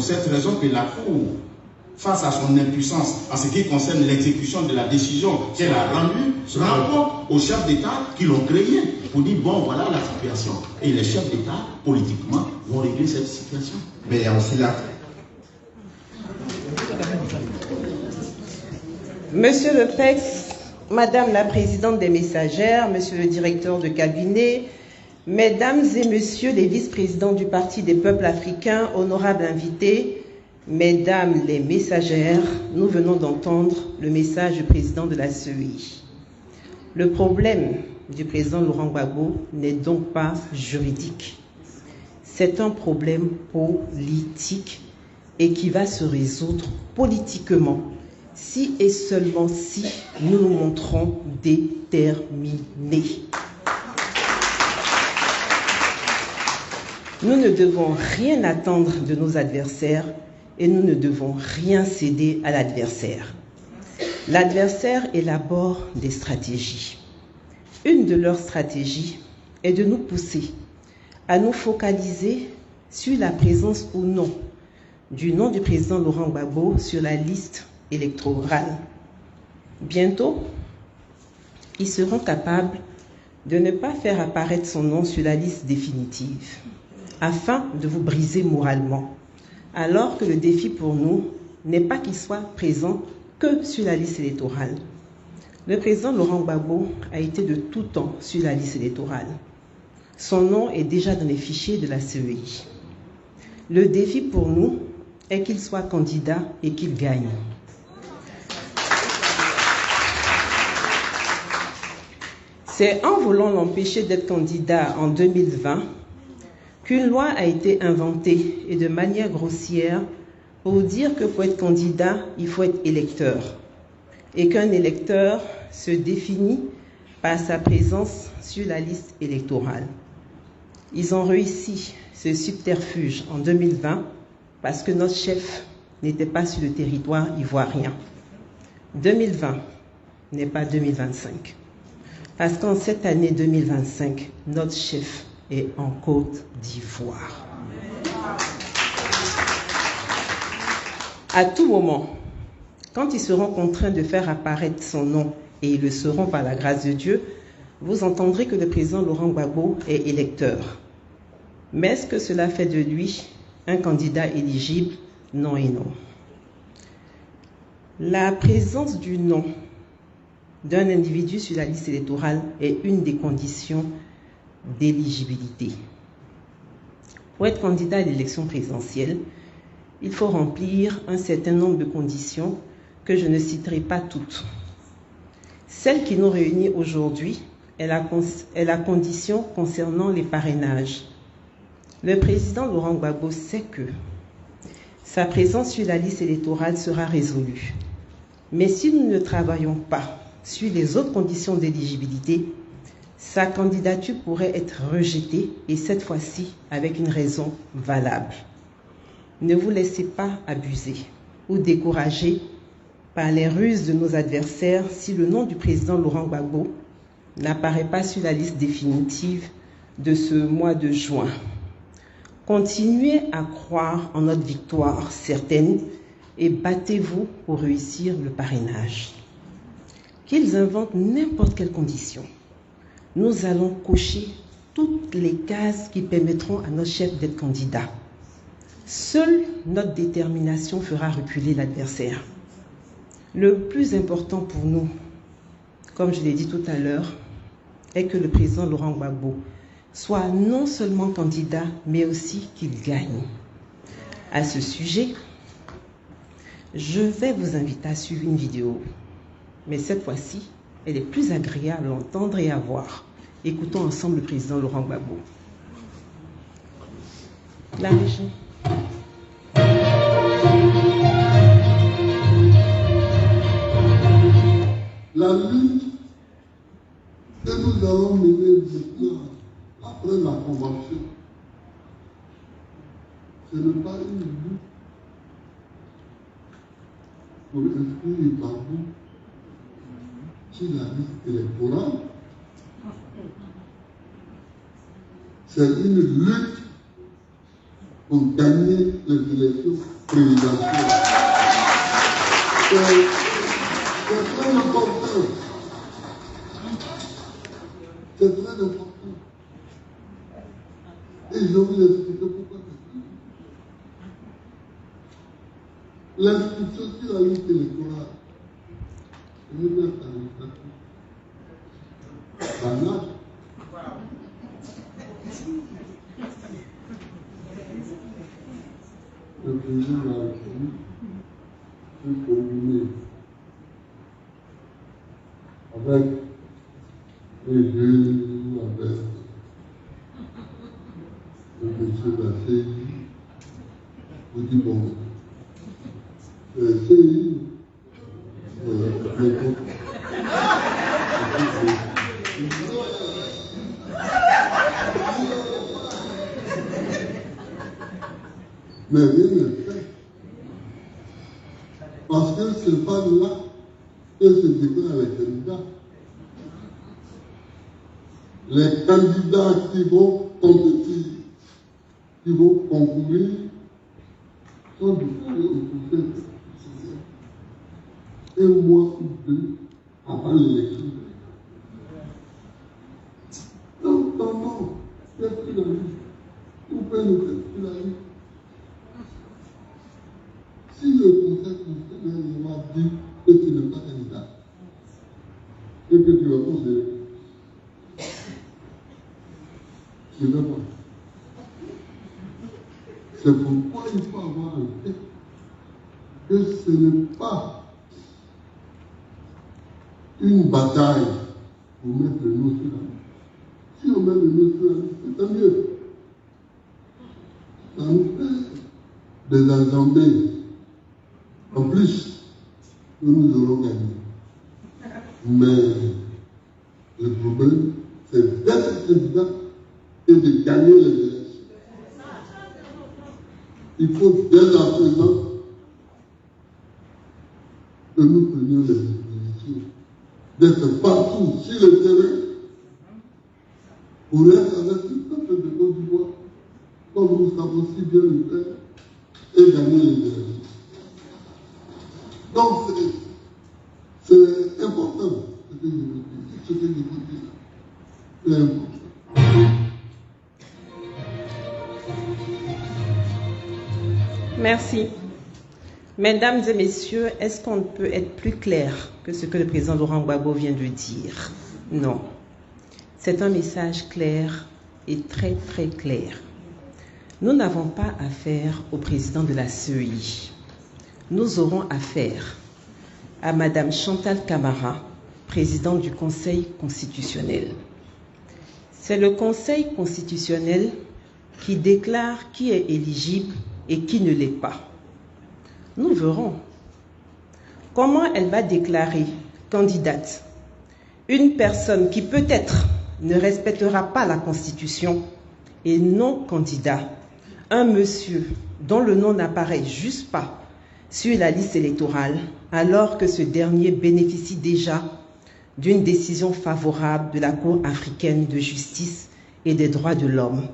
cette raison que la Cour, face à son impuissance en ce qui concerne l'exécution de la décision qu'elle a rendue, rapporte aux chefs d'État qui l'ont créé pour dire bon, voilà la situation. Et les chefs d'État, politiquement, vont régler cette situation. Mais il y a aussi là. Monsieur le PEX, Madame la Présidente des Messagères, Monsieur le Directeur de cabinet, Mesdames et Messieurs les vice-présidents du Parti des peuples africains, honorables invités, Mesdames les Messagères, nous venons d'entendre le message du président de la CEI. Le problème du président Laurent Gbagbo n'est donc pas juridique. C'est un problème politique et qui va se résoudre politiquement si et seulement si nous nous montrons déterminés. Nous ne devons rien attendre de nos adversaires et nous ne devons rien céder à l'adversaire. L'adversaire élabore des stratégies. Une de leurs stratégies est de nous pousser à nous focaliser sur la présence ou non du nom du président Laurent Gbagbo sur la liste électorale. Bientôt, ils seront capables de ne pas faire apparaître son nom sur la liste définitive, afin de vous briser moralement, alors que le défi pour nous n'est pas qu'il soit présent que sur la liste électorale. Le président Laurent Gbagbo a été de tout temps sur la liste électorale. Son nom est déjà dans les fichiers de la CEI. Le défi pour nous est qu'il soit candidat et qu'il gagne. C'est en voulant l'empêcher d'être candidat en 2020 qu'une loi a été inventée et de manière grossière pour dire que pour être candidat, il faut être électeur et qu'un électeur se définit par sa présence sur la liste électorale. Ils ont réussi ce subterfuge en 2020 parce que notre chef n'était pas sur le territoire ivoirien. 2020 n'est pas 2025. Parce qu'en cette année 2025, notre chef est en Côte d'Ivoire. À tout moment, quand ils seront contraints de faire apparaître son nom, et ils le seront par la grâce de Dieu, vous entendrez que le président Laurent Gbagbo est électeur. Mais est-ce que cela fait de lui un candidat éligible? Non et non. La présence du nom d'un individu sur la liste électorale est une des conditions d'éligibilité. Pour être candidat à l'élection présidentielle, il faut remplir un certain nombre de conditions que je ne citerai pas toutes. Celle qui nous réunit aujourd'hui est la condition concernant les parrainages. Le président Laurent Gbagbo sait que sa présence sur la liste électorale sera résolue. Mais si nous ne travaillons pas sur les autres conditions d'éligibilité, sa candidature pourrait être rejetée et cette fois-ci avec une raison valable. Ne vous laissez pas abuser ou décourager par les ruses de nos adversaires si le nom du président Laurent Gbagbo n'apparaît pas sur la liste définitive de ce mois de juin. Continuez à croire en notre victoire certaine et battez-vous pour réussir le parrainage. Qu'ils inventent n'importe quelle condition, nous allons cocher toutes les cases qui permettront à notre chef d'être candidat. Seule notre détermination fera reculer l'adversaire. Le plus important pour nous, comme je l'ai dit tout à l'heure, est que le président Laurent Gbagbo soit non seulement candidat, mais aussi qu'il gagne. À ce sujet, je vais vous inviter à suivre une vidéo. Mais cette fois-ci, elle est plus agréable à entendre et à voir. Écoutons ensemble le président Laurent Gbagbo. La régie. La lutte que nous allons mener maintenant, après la convention, ce n'est pas une lutte pour inscrire Gbagbo sur la liste électorale. C'est une lutte pour gagner les élections présidentielles. C'est très important. C'est très important. Et je vais vous expliquer pourquoi c'est très important. L'inscription sur la liste électorale, c'est une administration banale. Le président de la République peut combiner avec les jeunes, avec le monsieur de la CI, vous dites bon, le CI, mais rien n'est fait. Parce que ce n'est pas là que se déclarent les candidats. Les candidats qui vont compétir, qui vont concourir, sont déclarés au conseil constitutionnel un mois ou deux avant l'élection. Non, c'est plus la vie. Vous pouvez nous faire plus la vie. Si le conseil constitutionnel va dire que tu n'es pas candidat et que tu vas poser, tu ne veux pas. C'est pourquoi il faut avoir un fait que ce n'est pas une bataille pour mettre le nom sur la liste. Si on met le nom sur la liste, c'est tant mieux. Ça nous fait des enjambées. En plus, nous aurons gagné. Mais le problème, c'est d'être candidat et de gagner les élections. Il faut dès à présent que nous prenions les dispositions d'être partout sur le terrain pour être avec le peuple de Côte d'Ivoire, comme nous savons si bien le faire, et gagner les élections. Donc, c'est important ce que je vous dis. C'est important. Merci. Mesdames et messieurs, est-ce qu'on peut être plus clair que ce que le président Laurent Gbagbo vient de dire? Non. C'est un message clair et très très clair. Nous n'avons pas affaire au président de la CEI. Nous aurons affaire à Madame Chantal Camara, présidente du Conseil constitutionnel. C'est le Conseil constitutionnel qui déclare qui est éligible et qui ne l'est pas. Nous verrons comment elle va déclarer candidate une personne qui peut-être ne respectera pas la Constitution et non candidat, un monsieur dont le nom n'apparaît juste pas sur la liste électorale, alors que ce dernier bénéficie déjà d'une décision favorable de la Cour africaine de justice et des droits de l'homme.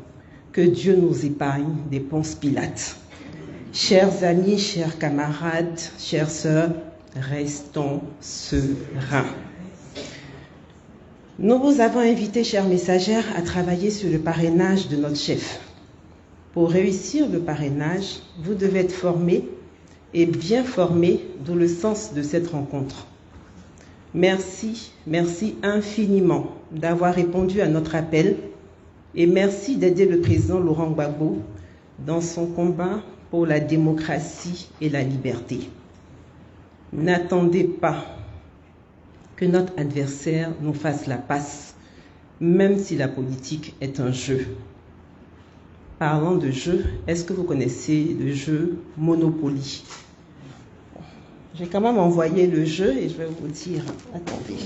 Que Dieu nous épargne des Ponce Pilate. Chers amis, chers camarades, chères sœurs, restons sereins. Nous vous avons invité, chères messagères, à travailler sur le parrainage de notre chef. Pour réussir le parrainage, vous devez être formés et bien formés, d'où le sens de cette rencontre. Merci, merci infiniment d'avoir répondu à notre appel et merci d'aider le président Laurent Gbagbo dans son combat pour la démocratie et la liberté. N'attendez pas que notre adversaire nous fasse la passe, même si la politique est un jeu. Parlant de jeu, est-ce que vous connaissez le jeu Monopoly? J'ai quand même envoyé le jeu et je vais vous dire, attendez,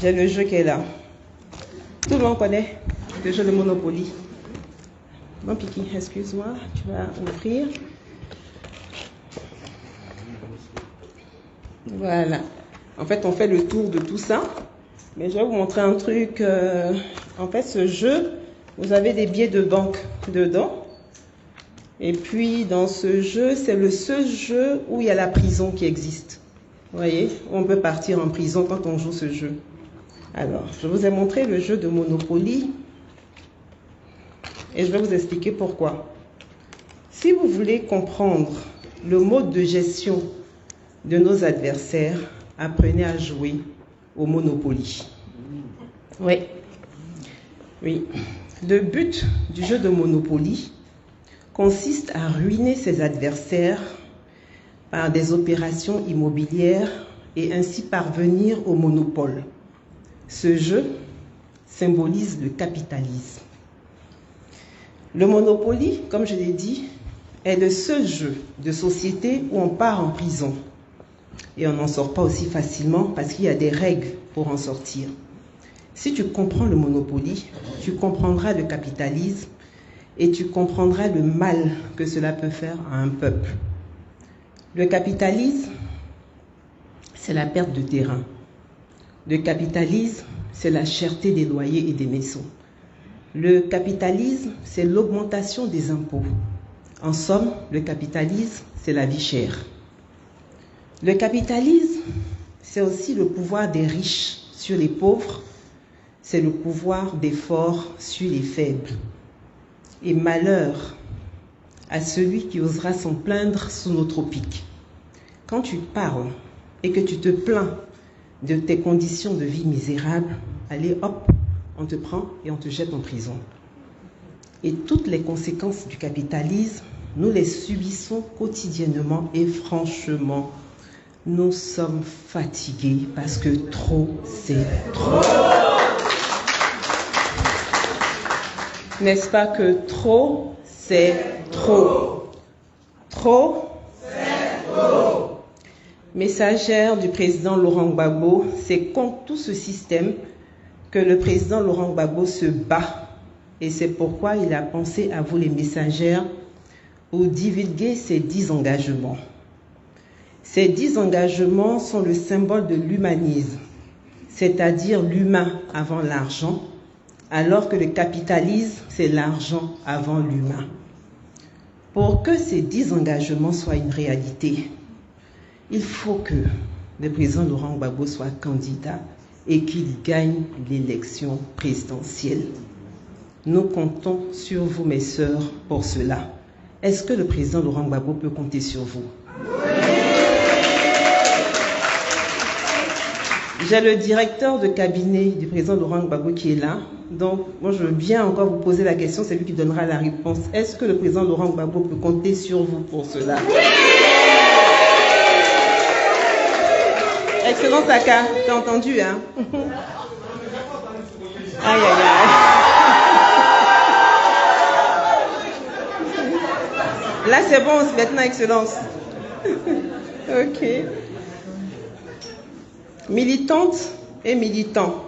j'ai le jeu qui est là. Tout le monde connaît le jeu de Monopoly. Mon Piki, excuse-moi, tu vas ouvrir. Voilà. En fait, on fait le tour de tout ça. Mais je vais vous montrer un truc. En fait, ce jeu, vous avez des billets de banque dedans. Et puis, dans ce jeu, c'est le seul jeu où il y a la prison qui existe. Vous voyez, on peut partir en prison quand on joue ce jeu. Alors, je vous ai montré le jeu de Monopoly et je vais vous expliquer pourquoi. Si vous voulez comprendre le mode de gestion de nos adversaires, apprenez à jouer au Monopoly. Oui. Oui. Le but du jeu de Monopoly consiste à ruiner ses adversaires par des opérations immobilières et ainsi parvenir au monopole. Ce jeu symbolise le capitalisme. Le Monopoly, comme je l'ai dit, est le seul jeu de société où on part en prison. Et on n'en sort pas aussi facilement parce qu'il y a des règles pour en sortir. Si tu comprends le Monopoly, tu comprendras le capitalisme et tu comprendras le mal que cela peut faire à un peuple. Le capitalisme, c'est la perte de terrain. Le capitalisme, c'est la cherté des loyers et des maisons. Le capitalisme, c'est l'augmentation des impôts. En somme, le capitalisme, c'est la vie chère. Le capitalisme, c'est aussi le pouvoir des riches sur les pauvres, c'est le pouvoir des forts sur les faibles. Et malheur à celui qui osera s'en plaindre sous nos tropiques. Quand tu parles et que tu te plains de tes conditions de vie misérables, allez hop, on te prend et on te jette en prison. Et toutes les conséquences du capitalisme, nous les subissons quotidiennement et franchement, nous sommes fatigués parce que trop, c'est trop. N'est-ce pas que trop, c'est trop? Trop, c'est trop. Messagère du président Laurent Gbagbo, c'est contre tout ce système que le président Laurent Gbagbo se bat. Et c'est pourquoi il a pensé à vous les messagères pour divulguer ses 10 engagements. Ces 10 engagements sont le symbole de l'humanisme, c'est-à-dire l'humain avant l'argent, alors que le capitalisme, c'est l'argent avant l'humain. Pour que ces 10 engagements soient une réalité, il faut que le président Laurent Gbagbo soit candidat et qu'il gagne l'élection présidentielle. Nous comptons sur vous, mes sœurs, pour cela. Est-ce que le président Laurent Gbagbo peut compter sur vous? J'ai le directeur de cabinet du président Laurent Gbagbo qui est là. Donc, moi, je veux bien encore vous poser la question, c'est lui qui donnera la réponse. Est-ce que le président Laurent Gbagbo peut compter sur vous pour cela? Excellence Aka, t'as entendu, hein? Aïe, aïe, aïe. Là, c'est bon, maintenant, Excellence. Ok. Militantes et militants,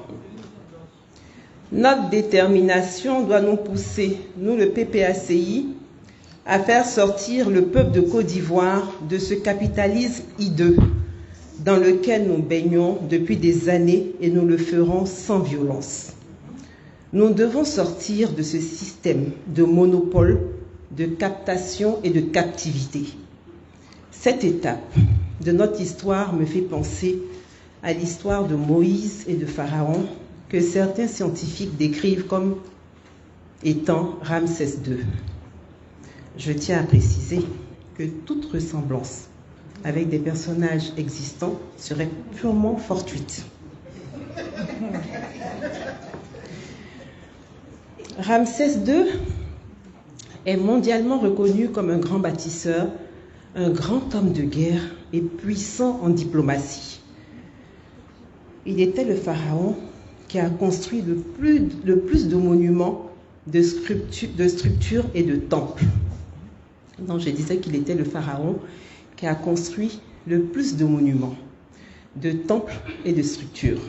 notre détermination doit nous pousser, nous le PPACI, à faire sortir le peuple de Côte d'Ivoire de ce capitalisme hideux dans lequel nous baignons depuis des années et nous le ferons sans violence. Nous devons sortir de ce système de monopole, de captation et de captivité. Cette étape de notre histoire me fait penser à l'histoire de Moïse et de Pharaon que certains scientifiques décrivent comme étant Ramsès II. Je tiens à préciser que toute ressemblance avec des personnages existants serait purement fortuite. Ramsès II est mondialement reconnu comme un grand bâtisseur, un grand homme de guerre et puissant en diplomatie. Il était le pharaon qui a construit le plus de monuments, de structures et de temples. Donc je disais qu'il était le pharaon qui a construit le plus de monuments, de temples et de structures.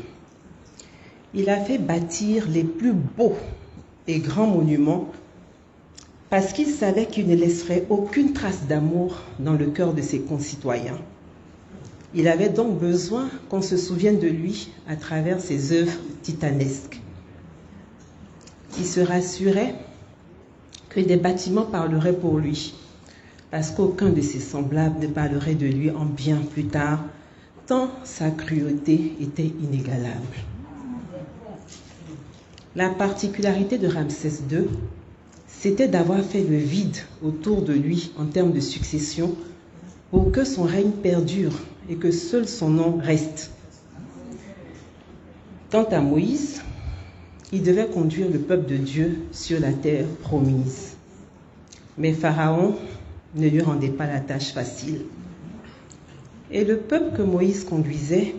Il a fait bâtir les plus beaux et grands monuments parce qu'il savait qu'il ne laisserait aucune trace d'amour dans le cœur de ses concitoyens. Il avait donc besoin qu'on se souvienne de lui à travers ses œuvres titanesques. Il se rassurait que des bâtiments parleraient pour lui parce qu'aucun de ses semblables ne parlerait de lui en bien plus tard, tant sa cruauté était inégalable. La particularité de Ramsès II, c'était d'avoir fait le vide autour de lui en termes de succession pour que son règne perdure et que seul son nom reste. Quant à Moïse, il devait conduire le peuple de Dieu sur la terre promise. Mais Pharaon ne lui rendait pas la tâche facile. Et le peuple que Moïse conduisait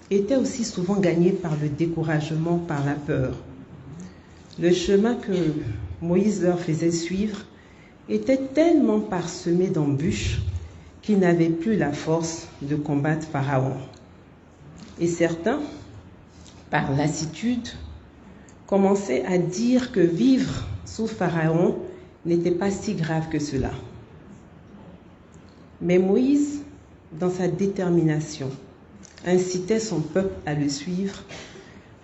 était aussi souvent gagné par le découragement, par la peur. Le chemin que Moïse leur faisait suivre était tellement parsemé d'embûches qu'ils n'avaient plus la force de combattre Pharaon. Et certains, par lassitude, commençaient à dire que vivre sous Pharaon n'était pas si grave que cela. Mais Moïse, dans sa détermination, incitait son peuple à le suivre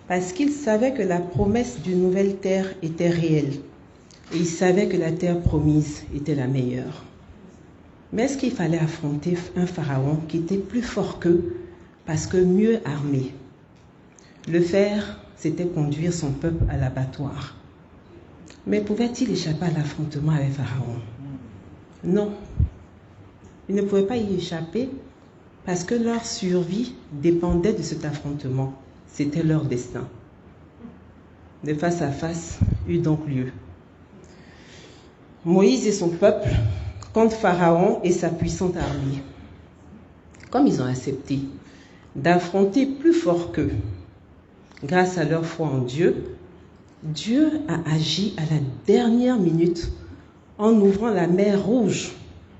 parce qu'il savait que la promesse d'une nouvelle terre était réelle et il savait que la terre promise était la meilleure. Mais est-ce qu'il fallait affronter un pharaon qui était plus fort qu'eux parce que mieux armé? Le faire, c'était conduire son peuple à l'abattoir. Mais pouvait-il échapper à l'affrontement avec Pharaon? Non. Ils ne pouvaient pas y échapper parce que leur survie dépendait de cet affrontement. C'était leur destin. Le face-à-face eut donc lieu. Moïse et son peuple contre Pharaon et sa puissante armée. Comme ils ont accepté d'affronter plus fort qu'eux, grâce à leur foi en Dieu, Dieu a agi à la dernière minute en ouvrant la mer Rouge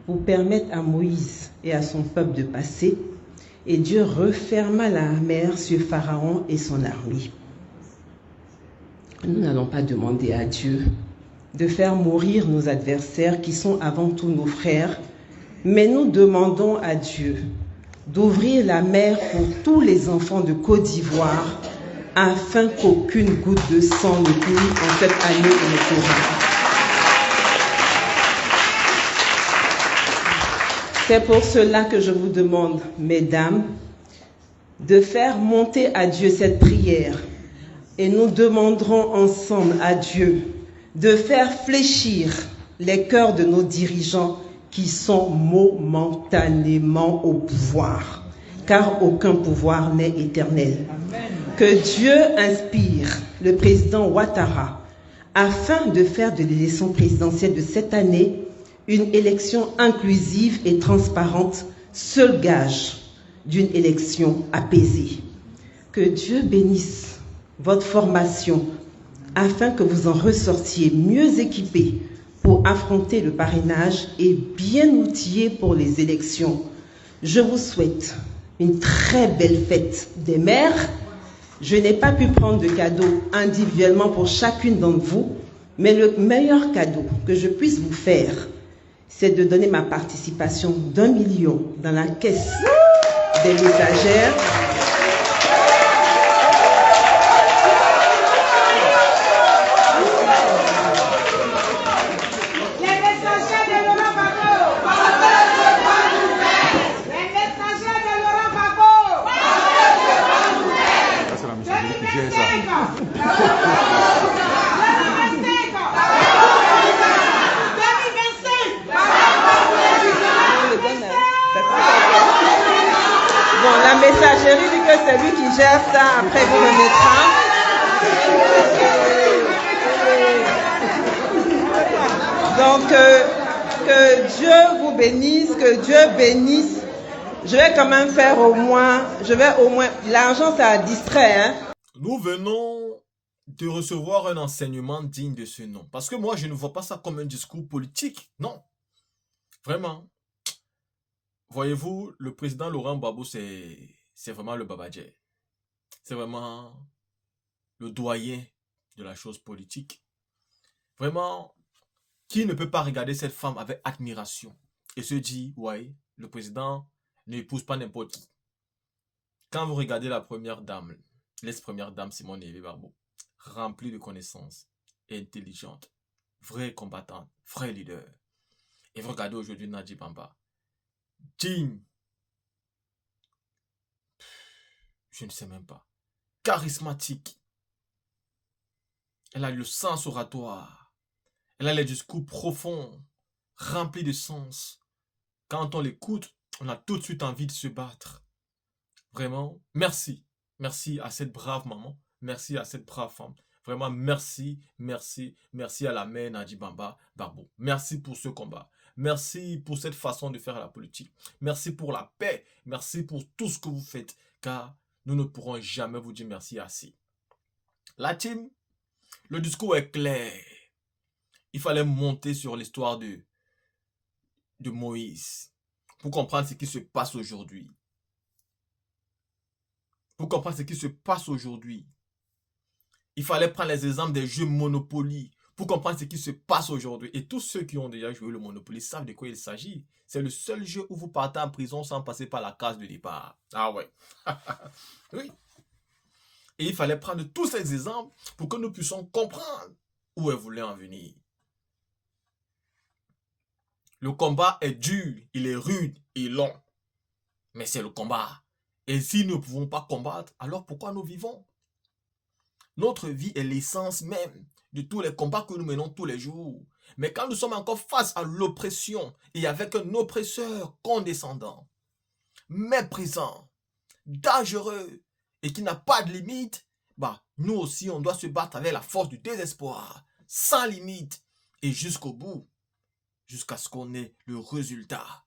pour permettre à Moïse et à son peuple de passer, et Dieu referma la mer sur Pharaon et son armée. Nous n'allons pas demander à Dieu de faire mourir nos adversaires qui sont avant tout nos frères, mais nous demandons à Dieu d'ouvrir la mer pour tous les enfants de Côte d'Ivoire afin qu'aucune goutte de sang ne coule en cette année électorale. C'est pour cela que je vous demande, mesdames, de faire monter à Dieu cette prière et nous demanderons ensemble à Dieu de faire fléchir les cœurs de nos dirigeants qui sont momentanément au pouvoir, car aucun pouvoir n'est éternel. Amen. Que Dieu inspire le président Ouattara afin de faire de l'élection présidentielle de cette année une élection inclusive et transparente, seul gage d'une élection apaisée. Que Dieu bénisse votre formation afin que vous en ressortiez mieux équipés pour affronter le parrainage et bien outillés pour les élections. Je vous souhaite une très belle fête des mères. Je n'ai pas pu prendre de cadeaux individuellement pour chacune d'entre vous, mais le meilleur cadeau que je puisse vous faire, c'est de donner ma participation d'1 million dans la caisse des messagères. Bon, la messagerie dit que c'est lui qui gère ça, après vous le mettra. Donc, que Dieu vous bénisse, que Dieu bénisse. Je vais quand même faire au moins, l'argent ça distrait, hein. Nous venons de recevoir un enseignement digne de ce nom. Parce que moi, je ne vois pas ça comme un discours politique. Non. Vraiment. Voyez-vous, le président Laurent Gbagbo, c'est vraiment le Babadjé. C'est vraiment le doyen de la chose politique. Vraiment, qui ne peut pas regarder cette femme avec admiration et se dire, ouais, le président n'épouse pas n'importe qui. Quand vous regardez la première dame, l'ex-première dame Simone Veil Gbagbo, remplie de connaissances, intelligente, vraie combattante, vrai leader. Et vous regardez aujourd'hui Nadi Bamba. Digne. Je ne sais même pas. Charismatique. Elle a le sens oratoire. Elle a les discours profonds, remplis de sens. Quand on l'écoute, on a tout de suite envie de se battre. Vraiment, merci. Merci à cette brave maman. Merci à cette brave femme. Vraiment, merci, merci, merci à la mère Nadi Bamba Barbo. Merci pour ce combat. Merci pour cette façon de faire la politique. Merci pour la paix. Merci pour tout ce que vous faites. Car nous ne pourrons jamais vous dire merci assez. La team, le discours est clair. Il fallait monter sur l'histoire de Moïse pour comprendre ce qui se passe aujourd'hui. Pour comprendre ce qui se passe aujourd'hui. Il fallait prendre les exemples des jeux Monopoly pour comprendre ce qui se passe aujourd'hui. Et tous ceux qui ont déjà joué le Monopoly savent de quoi il s'agit. C'est le seul jeu où vous partez en prison sans passer par la case de départ. Ah ouais. Oui. Et il fallait prendre tous ces exemples pour que nous puissions comprendre où elle voulait en venir. Le combat est dur, il est rude et long. Mais c'est le combat. Et si nous ne pouvons pas combattre, alors pourquoi nous vivons? Notre vie est l'essence même de tous les combats que nous menons tous les jours. Mais quand nous sommes encore face à l'oppression et avec un oppresseur condescendant, méprisant, dangereux et qui n'a pas de limite, bah, nous aussi on doit se battre avec la force du désespoir, sans limite et jusqu'au bout, jusqu'à ce qu'on ait le résultat.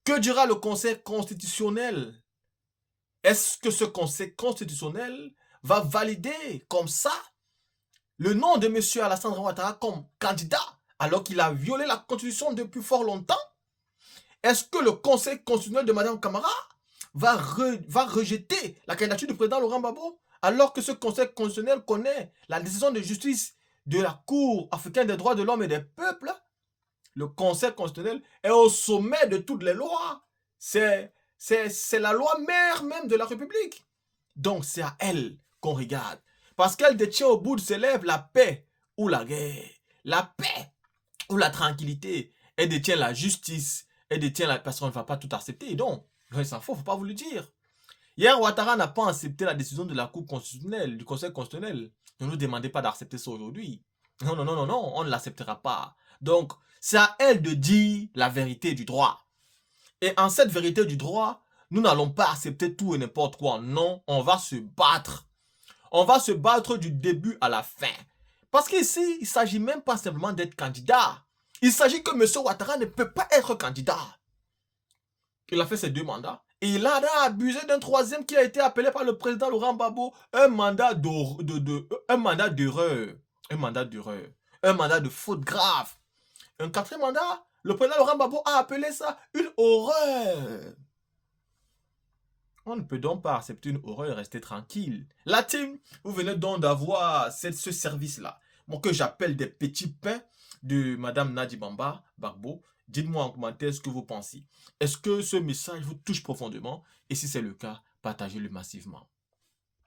Que dira le Conseil constitutionnel? Est-ce que ce Conseil constitutionnel va valider comme ça le nom de M. Alassane Ouattara comme candidat alors qu'il a violé la Constitution depuis fort longtemps? Est-ce que le Conseil constitutionnel de Mme Camara va rejeter la candidature du président Laurent Gbagbo alors que ce Conseil constitutionnel connaît la décision de justice de la Cour africaine des droits de l'homme et des peuples? Le Conseil constitutionnel est au sommet de toutes les lois. C'est la loi mère même de la République. Donc c'est à elle qu'on regarde. Parce qu'elle détient au bout de ses lèvres la paix ou la guerre. La paix ou la tranquillité. Elle détient la justice. Elle détient la... Parce qu'on ne va pas tout accepter. Donc, il s'en faut, il ne faut pas vous le dire. Hier, Ouattara n'a pas accepté la décision de la Cour constitutionnelle, du Conseil constitutionnel. Ne nous demandez pas d'accepter ça aujourd'hui. Non, non, non, non, non, on ne l'acceptera pas. Donc, c'est à elle de dire la vérité du droit. Et en cette vérité du droit, nous n'allons pas accepter tout et n'importe quoi. Non, on va se battre. On va se battre du début à la fin. Parce qu'ici, il ne s'agit même pas simplement d'être candidat. Il s'agit que M. Ouattara ne peut pas être candidat. Il a fait ses 2 mandats. Et il a abusé d'un 3e qui a été appelé par le président Laurent Gbagbo un mandat d'erreur. Un mandat d'erreur. Un mandat de faute grave. Un 4e mandat, le président Laurent Gbagbo a appelé ça une horreur. On ne peut donc pas accepter une horreur et rester tranquille. La team, vous venez donc d'avoir ce service-là, que j'appelle des petits pains de Madame Nadi Bamba Barbo. Dites-moi en commentaire ce que vous pensez. Est-ce que ce message vous touche profondément? Et si c'est le cas, partagez-le massivement.